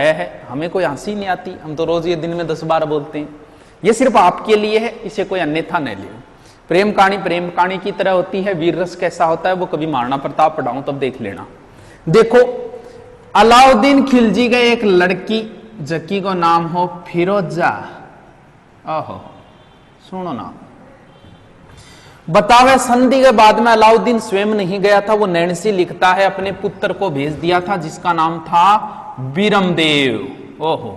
है, हमें कोई हंसी नहीं आती, हम तो रोज ये दिन में 10 बार बोलते हैं। ये सिर्फ आपके लिए है, इसे कोई अन्यथा नहीं ले। प्रेम कहानी की तरह होती है। वीर रस कैसा होता है वो कभी महाराणा प्रताप पढ़ाऊं तब देख लेना। देखो, अलाउद्दीन खिलजी गए एक लड़की जकी को नाम हो फिरोजा। ओहो, सुनो ना, बतावे संधि के बाद में अलाउद्दीन स्वयं नहीं गया था, वो नैणसी लिखता है अपने पुत्र को भेज दिया था जिसका नाम था बीरमदेव। ओहो,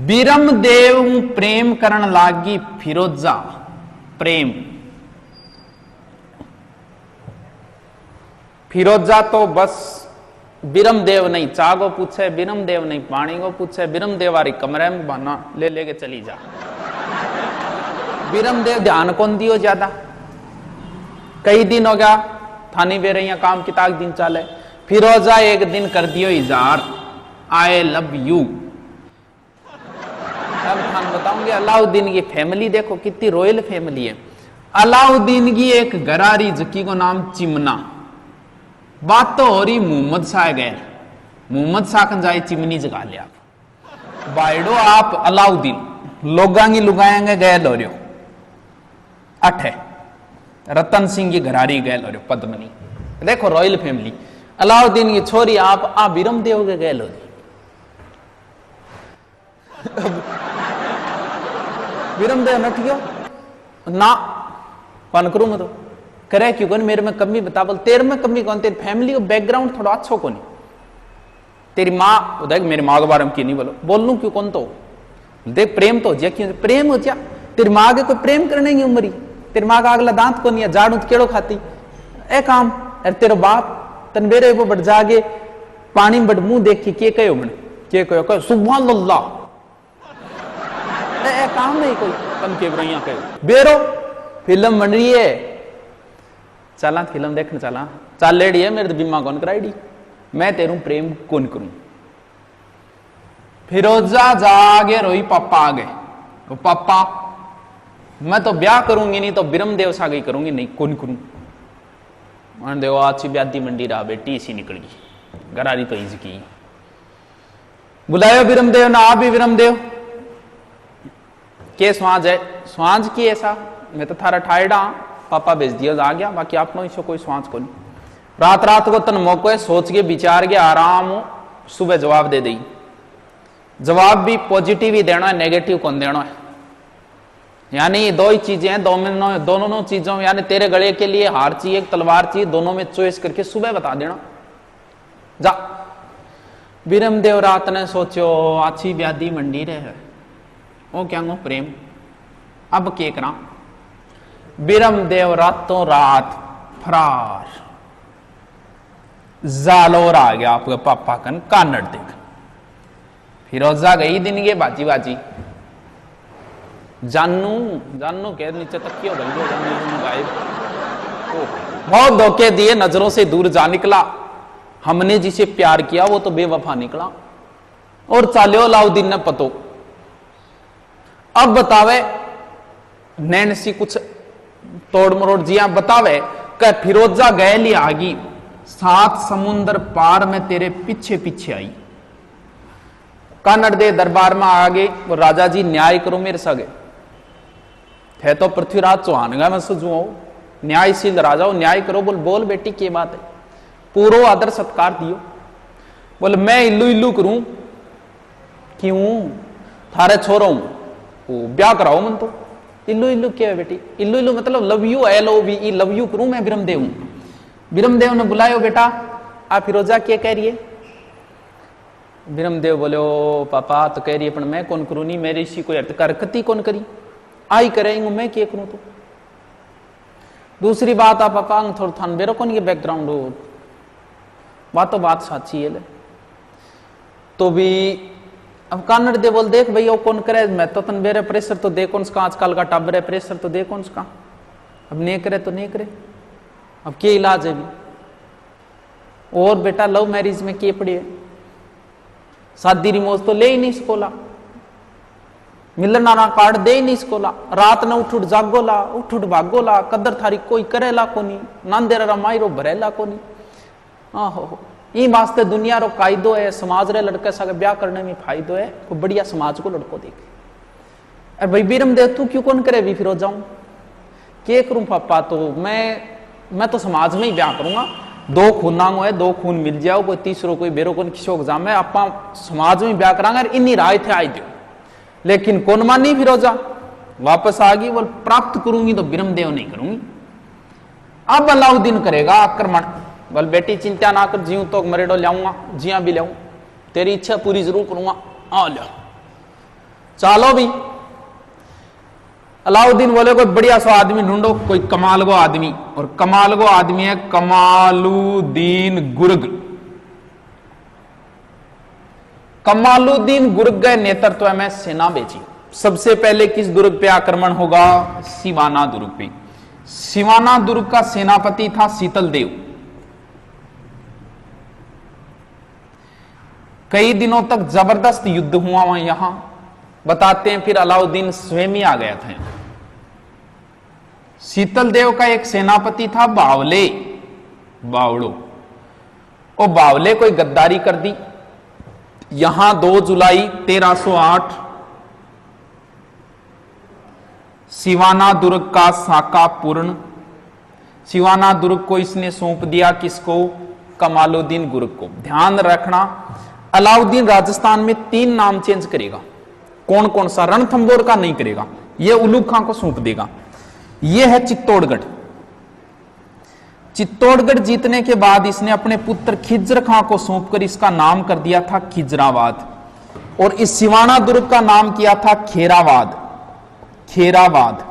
बीरमदेव प्रेम करण लागी फिरोजा। प्रेम फिरोजा तो बस बीरमदेव नहीं चाह को पूछे, बीरमदेव नहीं पानी को पूछे, बीरमदेव वाली कमरे में बहाना ले लेके चली जा। बीरमदेव ध्यान कौन दियो ज्यादा, कई दिन हो गया थानी वे रही काम की ताक दिन चाले। फिरोजा एक दिन कर दियो इजार, आई लव यू। अब थान बताऊंगे अलाउद्दीन की फैमिली देखो कितनी रॉयल फैमिली है। अलाउद्दीन की एक गरारी जकी को नाम चिमना। बात तो हो रही मोहम्मद शाह गैर, मोहम्मद शाह कन जाए चिमनी जगा लिया बाइडो आप अलाउद्दीन लोगांगी लुगाएंगे गैल हो रहे अठ है रतन सिंह की घरारी गैल हो रहे पद्मनी। देखो रॉयल फैमिली, अलाउद्दीन की छोरी आप आ बीरमदेव के गैल हो रही। बीरमदेव नठ गयो ना पन करूं मैं तो करे क्यों कौन मेरे में कमी बता बोल, तेरे में कमी कौन, तेरी फैमिली का बैकग्राउंड थोड़ा अच्छा कौन, तेरी माँ देख मेरी माँ के बारे में क्यों नहीं बोलो, बोल लू क्यों कौन तो देख प्रेम तो हो जा, क्यों प्रेम हो जा, तेरी माँ के कोई प्रेम करने की उम्र, तेरी माँ का अगला दांत को नहीं है, झाड़ू केड़ो खाती ए काम। अरे तेरे बाप तन बेरे वो बढ़ जागे पानी में बढ़ मुंह देख के कहो मन के कहो सुभान अल्लाह ए काम नहीं कोई तन के ब्रैया कहो बेरो फिल्म बन रही है, चला फिल्म देखने चला चल लेडी है मेरे तो बीमा कौन कराई, मैं तेरू प्रेम कौन करूं। फिरोजा जागे रोई पापा आ गए, वो पापा मैं तो ब्याह करूंगी नहीं तो बीरमदेव सा गई करूंगी, नहीं कौन करूं। मान देखो अच्छी ब्यादी मंडी रहा बेटी इसी निकल गई, गरारी तो इज की बुलायो बीरमदेव ना, आ भी बीरमदेव के स्वाज है, स्वाज की ऐसा मैं तो थारा ठायडा पापा भेज दिया आ गया, बाकी आप इसको कोई स्वांस को नहीं। रात रात को तन मौको है सोच के विचार के आराम हो, सुबह जवाब दे दी। जवाब भी पॉजिटिव ही देना है, नेगेटिव कौन देना है। यानी दो ही चीजें हैं, दोनों चीजों यानी तेरे गले के लिए हार चाहिए एक तलवार चाहिए, दोनों में चॉइस करके सुबह बता देना जा। बीरमदेव रात ने सोचो अच्छी ब्यादी मंडी रहे वो क्या गो प्रेम, अब के करा। बीरमदेव रातों रात फरार जालोर आ गया आपके पापा कन कानड़ देख। फिरोजा गई दिन के बाजी बाजी जानू जानू के नीचे तक क्यों गई जानू गायब, बहुत धोखे दिए, नजरों से दूर जा निकला। हमने जिसे प्यार किया वो तो बेवफा निकला और चालो अलाउद्दीन ने पतो। अब बतावे नैणसी कुछ तोड़ मरोड़ जिया बतावे कि फिरोजा गैली आगी 7 समुंदर पार में तेरे पीछे पीछे आई। कानड़ दे दरबार में आ गए, वो राजा जी न्याय करो मेरे सगे थे तो पृथ्वीराज चौहान गा मैं सजू न्यायशील राजा हो, न्याय करो। बोल बोल बेटी की बात है, पूरो आदर सत्कार दियो। बोल मैं इल्लू इल्लू करूं क्यों, थारे छोरो हूं ब्याह कराओ मन तो। इल्लू इल्लू क्या है बेटी, इल्लू इल्लू मतलब love you, LOVE love you करूं मैं बीरमदेव हूं। बीरमदेव ने बुलायो बेटा आप फिरोजा क्या कह रही है। बीरमदेव बोले ओ पापा तो कह रही है पर मैं कौन करूं, नहीं मेरी इसी कोई हरकती कौन करी, आई करेंगे मैं क्या करूं। तो दूसरी बात आप पापा थोड़ा थान बेरो कौन ये बैकग्राउंड हो, बात तो बात साची है। तो भी अब कानड़ दे बोल देख भैया कौन करे, मैं तो तन बेरे प्रेशर तो दे कौन सा, आजकल का टाबर है प्रेशर तो दे कौन सा, अब नहीं करे तो नहीं करे, अब क्या इलाज है भी। और बेटा लव मैरिज में क्या पड़ी है, शादी रिमोज तो ले ही नहीं सकोला, मिलना कार्ड दे ही नहीं सकोला, रात न उठ जागोला उठ भागोला, कदर थारी कोई करेला कोनी, नांदेरा मायरो भरेला कोनी। आहो ई वास्ते दुनिया रो कायदो है, समाज रे लड़के सागे ब्याह करने में फायदो है, कोई बढ़िया समाज को लड़को देखे। अरे भाई बीरम दे तू क्यों कौन करे भी फिर हो जाऊं के करूं पापा, तो मैं तो समाज में ही ब्याह करूंगा, 2 खूनांगो है, 2 खून मिल जाओ, कोई तीसरो कोई बेरो कोई किसी एग्जाम है, आप समाज में ब्याह करांगे। इन्हीं राय थे आई दो, लेकिन कौन मानी फिर हो जा वापस आ गई, बोल प्राप्त करूंगी तो बीरम देव नहीं करूंगी। अब अलाउद्दीन करेगा आक्रमण, बोल बेटी चिंता ना कर, जीव तो मरेडो लाऊंगा, जिया भी लाऊं, तेरी इच्छा पूरी जरूर करूंगा, आ लो चलो भी। अलाउद्दीन बोले कोई बढ़िया सा आदमी ढूंढो, कोई कमाल गो आदमी, और कमाल गो आदमी है कमालुद्दीन गुर्ग। कमालुद्दीन गुर्ग के नेतृत्व में सेना भेजी। सबसे पहले किस दुर्ग पे आक्रमण होगा? सिवाना दुर्ग पे। सिवाना दुर्ग का सेनापति था शीतल देव। कई दिनों तक जबरदस्त युद्ध हुआ वहां, यहां बताते हैं। फिर अलाउद्दीन स्वयं ही आ गया था। शीतल देव का एक सेनापति था बावले, बावड़ो। और बावले कोई गद्दारी कर दी। यहां 2 जुलाई 1308 सिवाना दुर्ग का साका पूर्ण। सिवाना दुर्ग को इसने सौंप दिया किसको? कमालुद्दीन गुर्ग को। ध्यान रखना, अलाउद्दीन राजस्थान में 3 नाम चेंज करेगा। कौन कौन सा? रणथंबोर का नहीं करेगा, यह उलूग खां को सौंप देगा। यह है चित्तौड़गढ़। चित्तौड़गढ़ जीतने के बाद इसने अपने पुत्र खिज्र खां को सौंपकर इसका नाम कर दिया था खिजराबाद, और इस सिवाना दुर्ग का नाम किया था खेराबाद। खेराबाद।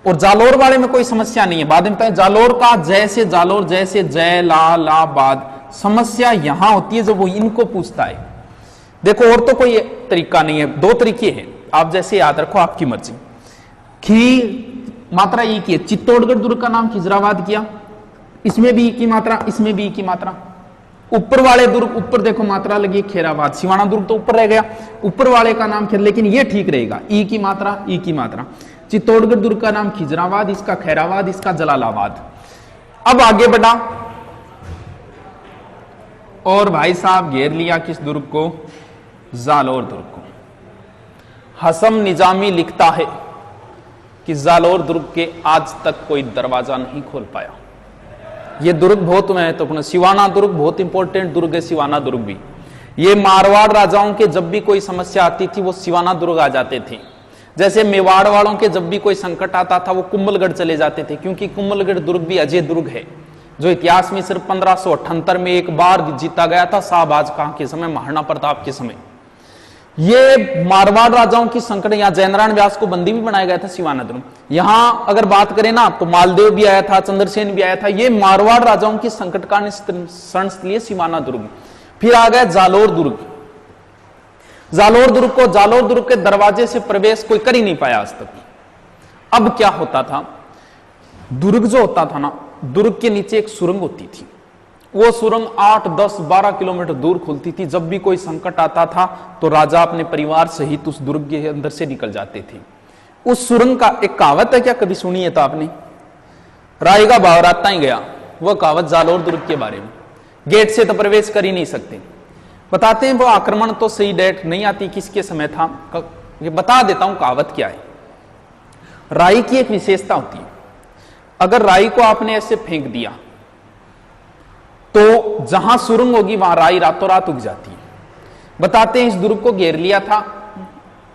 और जालोर वाले में कोई समस्या नहीं है, बाद में बताएं। जालोर का जैसे जालोर, जैसे जय लालाबाद। समस्या यहां होती है जब वो इनको पूछता है। देखो और तो कोई तरीका नहीं है, 2 तरीके हैं, आप जैसे याद रखो, आपकी मर्जी। खी मात्रा ई की है। चित्तौड़गढ़ दुर्ग का नाम खिजराबाद किया, इसमें भी ई की मात्रा, इसमें भी ई की मात्रा। ऊपर वाले दुर्ग, ऊपर देखो मात्रा लगी खेराबाद। सिवाना दुर्ग तो ऊपर रह गया, ऊपर वाले का नाम खेर, लेकिन ये ठीक रहेगा, ई की मात्रा, ई की मात्रा। चित्तौड़गढ़ दुर्ग का नाम खिजराबाद, इसका खैराबाद, इसका जलालाबाद। अब आगे बढ़ा और भाई साहब घेर लिया किस दुर्ग को? जालोर दुर्ग को। हसम निजामी लिखता है कि जालोर दुर्ग के आज तक कोई दरवाजा नहीं खोल पाया। यह दुर्ग बहुत महत्वपूर्ण। सिवाना दुर्ग बहुत इंपॉर्टेंट दुर्ग है। सिवाना दुर्ग भी, ये मारवाड़ राजाओं के जब भी कोई समस्या आती थी वो सिवाना दुर्ग आ जाते थे। जैसे मेवाड़ वालों के जब भी कोई संकट आता था वो कुंभलगढ़ चले जाते थे, क्योंकि कुंभलगढ़ दुर्ग भी अजय दुर्ग है, जो इतिहास में सिर्फ 1578 में एक बार जीता गया था, शाहबाज खां के समय, महाराणा प्रताप के समय। ये मारवाड़ राजाओं की संकट, यहां जयनारायण व्यास को बंदी भी बनाया गया था सिवाना दुर्ग। यहां अगर बात करें ना तो मालदेव भी आया था, चंद्रसेन भी आया था। ये मारवाड़ राजाओं की संकट का शरण स्थलीय सिवाना दुर्ग। फिर आ गया जालोर दुर्ग। जालोर दुर्ग को, जालोर दुर्ग के दरवाजे से प्रवेश कोई कर ही नहीं पाया आज तक। अब क्या होता था, दुर्ग जो होता था ना, दुर्ग के नीचे एक सुरंग होती थी। वो सुरंग 8, 10, 12 किलोमीटर दूर खुलती थी। जब भी कोई संकट आता था तो राजा अपने परिवार सहित उस दुर्ग के अंदर से निकल जाते थे। उस सुरंग का एक कहावत है, क्या कभी सुनी है तो आपने? रायगा बावराता ही गया, वह कहावत जालोर दुर्ग के बारे में। गेट से तो प्रवेश कर ही नहीं सकते। बताते हैं वो आक्रमण तो सही डेट नहीं आती किसके समय था, ये बता देता हूं कहावत क्या है। राई की एक विशेषता होती है, अगर राई को आपने ऐसे फेंक दिया तो जहां सुरंग होगी वहां राई रातों रात उग जाती है। बताते हैं इस दुर्ग को घेर लिया था,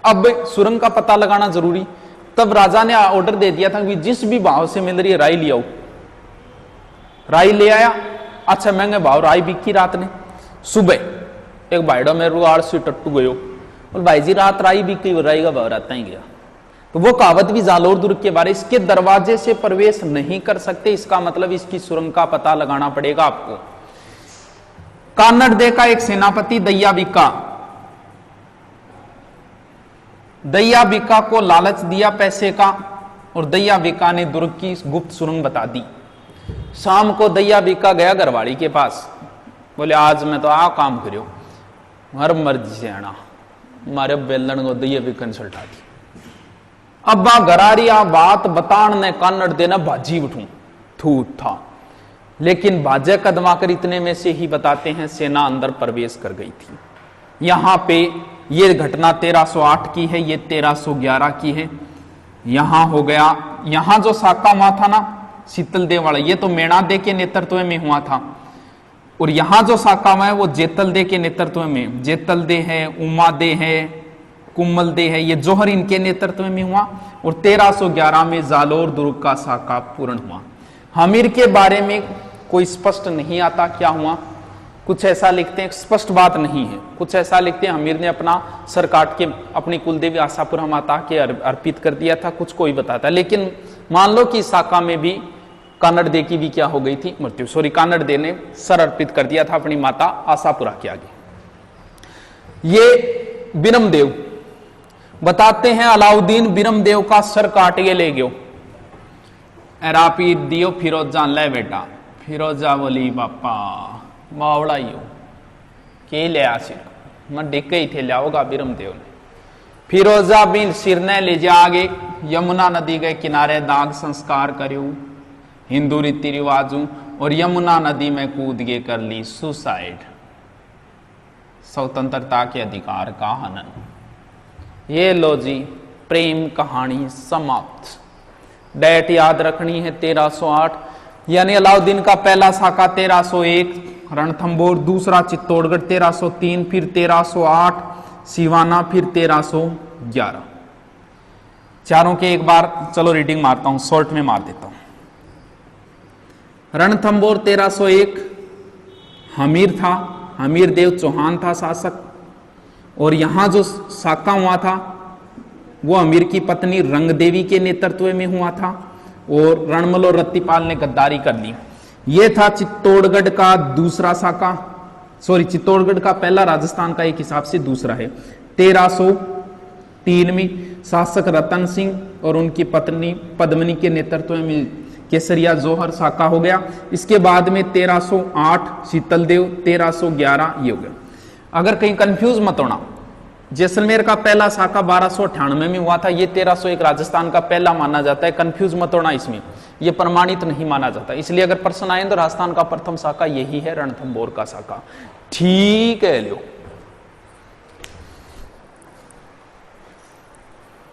अब सुरंग का पता लगाना जरूरी। तब राजा ने ऑर्डर दे दिया था कि जिस भी भाव से मिल रही है राई ले आओ। राई ले आया, अच्छा महंगे भाव राई बिकी। रात ने सुबह एक भाईडा मेरे रुआड़ से टट्टू गयो, बोल भाई जी रात राई बिकी, राई का भाव रहता ही गया। तो वो कहावत भी जालोर दुर्ग के बारे। इसके दरवाजे से प्रवेश नहीं कर सकते, इसका मतलब इसकी सुरंग का पता लगाना पड़ेगा आपको। कान्नड़ दे का एक सेनापति दैया बिका, दैया बिका को लालच दिया पैसे का, और दैया बिका ने दुर्ग की गुप्त सुरंग बता दी। शाम को दैया बिका गया घरवाड़ी के पास, बोले आज मैं तो आ काम करियो, हर मर्जी से आना, मारे बेलन को दैया बिका ने सल्टा दी। अब गरारिया बात बतान ने कान्नड़ देना भाजी उठू थू था। लेकिन बाजे कदमाकर इतने में से ही बताते हैं सेना अंदर प्रवेश कर गई थी। यहां पे ये घटना 1308 की है, ये 1311 की है। यहां हो गया, यहां जो साका हुआ था ना शीतल देव वाला, ये तो मेणा दे के नेतृत्व में हुआ था। और यहां जो साका हुआ है वो जेतल दे के नेतृत्व में, जेतल दे है, उमा दे है, कुम्मल दे है, ये जोहर इनके नेतृत्व में हुआ। और 1311 में जालोर दुर्ग का साका पूर्ण हुआ। हमीर के बारे में कोई स्पष्ट नहीं आता क्या हुआ, कुछ ऐसा लिखते हैं, स्पष्ट बात नहीं है, कुछ ऐसा लिखते हैं हमीर ने अपना सर काट के अपनी कुलदेवी आशापुरा माता के अर्पित कर दिया था, कुछ कोई बताता। लेकिन मान लो कि साका में भी कानड़ दे की भी क्या हो गई थी मृत्यु, सॉरी कानड़ दे ने सर अर्पित कर दिया था अपनी माता आशापुरा के आगे। ये बिरमदेव बताते हैं अलाउद्दीन बिरमदेव का सर काट के ले गयो, एरापी दियो फिरोज जान ले बेटा, फिरोजा बोली बापा मावड़ाइयो के ले आसिर मैं डिक ही थे लाओगा बिरमदेव ने। फिरोजा बिन सिरने ले जा आगे यमुना नदी के किनारे दाग संस्कार करियो हिंदू रीति रिवाजों, और यमुना नदी में कूद के कर ली सुसाइड, स्वतंत्रता के अधिकार का हनन। ये लो जी प्रेम कहानी समाप्त। डेट याद रखनी है 1308, यानी अलाउद्दीन का पहला साका 1301 रणथंभौर, दूसरा चित्तौड़गढ़ 1303, फिर 1308 सिवाना, फिर 1311। चारों के एक बार चलो रीडिंग मारता हूं, शॉर्ट में मार देता हूं। रणथंभौर 1301 हमीर था, हमीर देव चौहान था शासक। और यहां जो साका हुआ था वो अमीर की पत्नी रंगदेवी के नेतृत्व में हुआ था, और रणमल और रत्तीपाल ने गद्दारी कर ली। ये था चित्तौड़गढ़ का दूसरा साका, सॉरी चित्तौड़गढ़ का पहला, राजस्थान का एक हिसाब से दूसरा है। 1303 में शासक रतन सिंह और उनकी पत्नी पद्मनी के नेतृत्व में केसरिया जोहर साका हो गया। इसके बाद में 1308 शीतल देव, 1311 ये हो गया। अगर कहीं कंफ्यूज मत होना, जैसलमेर का पहला साका 1298 में हुआ था, ये 1301 राजस्थान का पहला माना जाता है। कंफ्यूज मत होना, इसमें ये प्रमाणित नहीं माना जाता। इसलिए अगर प्रश्न आए तो राजस्थान का प्रथम साका यही है, रणथंभौर का साका। ठीक है लियो।